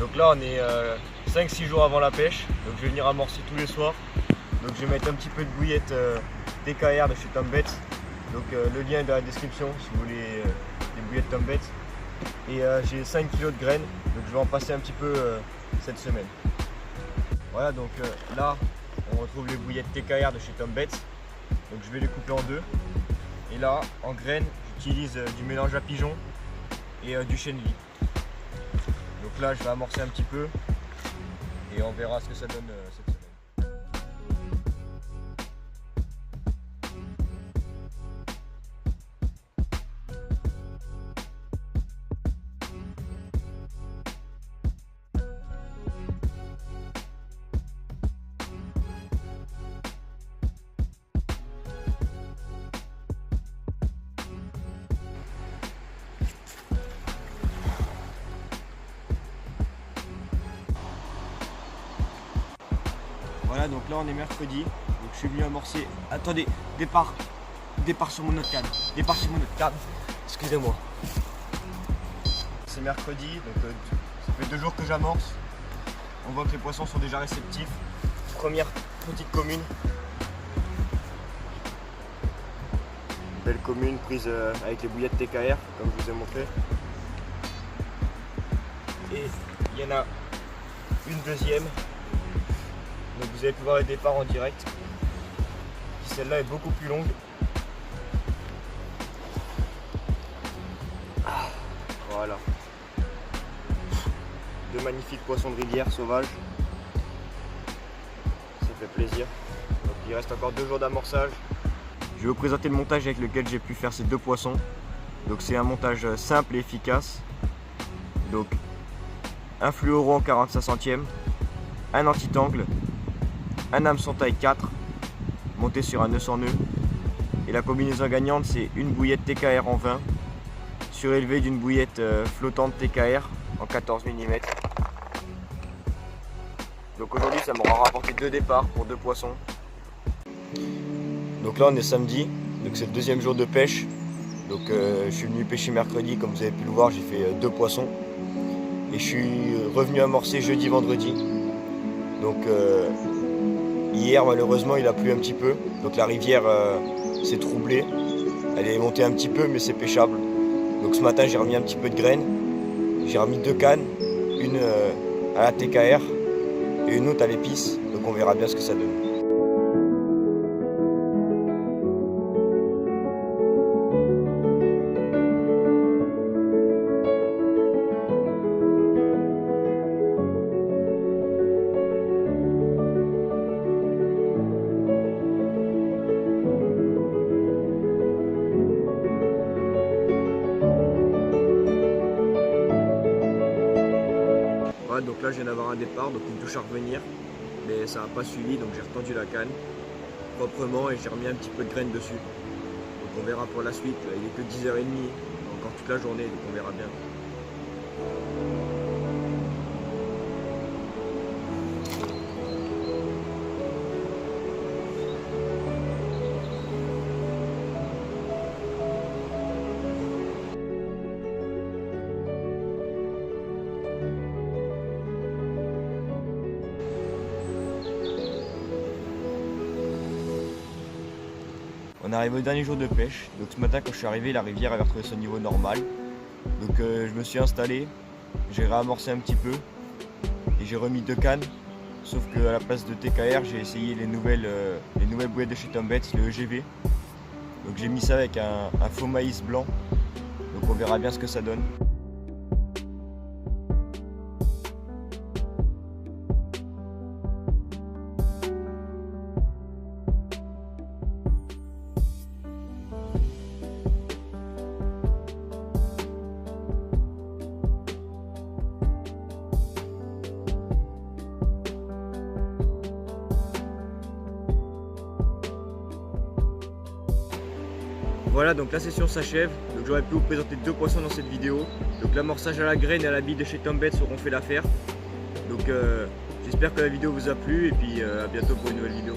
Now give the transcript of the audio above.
Donc là on est 5-6 jours avant la pêche, donc je vais venir amorcer tous les soirs. Donc je vais mettre un petit peu de bouillette TKR de chez Tombet. Donc le lien est dans la description si vous voulez des bouillettes Tombet. Et j'ai 5 kg de graines, donc je vais en passer un petit peu cette semaine. Voilà, donc là on retrouve les bouillettes TKR de chez Tombet. Donc je vais les couper en deux. Et là en graines j'utilise du mélange à pigeon et du chènevis. Donc là je vais amorcer un petit peu et on verra ce que ça donne cette semaine. Voilà, donc là on est mercredi, donc je suis venu amorcer. Attendez, départ sur mon autre canne. Départ sur mon autre canne. Excusez-moi. C'est mercredi, donc ça fait 2 jours que j'amorce. On voit que les poissons sont déjà réceptifs. Première petite commune. Belle commune prise avec les bouillettes TKR, comme je vous ai montré. Et il y en a une deuxième. Donc vous avez pu voir le départ en direct. Celle-là est beaucoup plus longue. Voilà. De magnifiques poissons de rivière sauvages. Ça fait plaisir. Donc il reste encore 2 jours d'amorçage. Je vais vous présenter le montage avec lequel j'ai pu faire ces 2 poissons. Donc c'est un montage simple et efficace. Donc un fluoro en 45 centièmes, un anti-tangle, un hameçon taille 4 monté sur un nœud sans nœud, et la combinaison gagnante c'est une bouillette TKR en 20 surélevée d'une bouillette flottante TKR en 14 mm. Donc aujourd'hui ça m'aura rapporté 2 départs pour 2 poissons. Donc là on est samedi, donc c'est le 2e jour de pêche. Donc je suis venu pêcher mercredi, comme vous avez pu le voir, j'ai fait 2 poissons et je suis revenu amorcer jeudi vendredi. Donc hier malheureusement il a plu un petit peu, donc la rivière s'est troublée, elle est montée un petit peu mais c'est pêchable. Donc ce matin j'ai remis un petit peu de graines, j'ai remis 2 cannes, une à la TKR et une autre à l'épice, donc on verra bien ce que ça donne. Voilà, donc là je viens d'avoir un départ, donc une touche à revenir, mais ça n'a pas suivi, donc j'ai retendu la canne proprement et j'ai remis un petit peu de graines dessus. Donc on verra pour la suite, il n'est que 10h30, encore toute la journée, donc on verra bien. On arrive au dernier jour de pêche, donc ce matin quand je suis arrivé la rivière avait retrouvé son niveau normal. Donc je me suis installé, j'ai réamorcé un petit peu et j'ai remis 2 cannes. Sauf qu'à la place de TKR j'ai essayé les nouvelles bouillettes de chez Tombet, le EGV. Donc j'ai mis ça avec un faux maïs blanc, donc on verra bien ce que ça donne. Voilà, donc la session s'achève. Donc j'aurais pu vous présenter 2 poissons dans cette vidéo. Donc l'amorçage à la graine et à la bille de chez Tombet auront fait l'affaire. Donc j'espère que la vidéo vous a plu et puis à bientôt pour une nouvelle vidéo.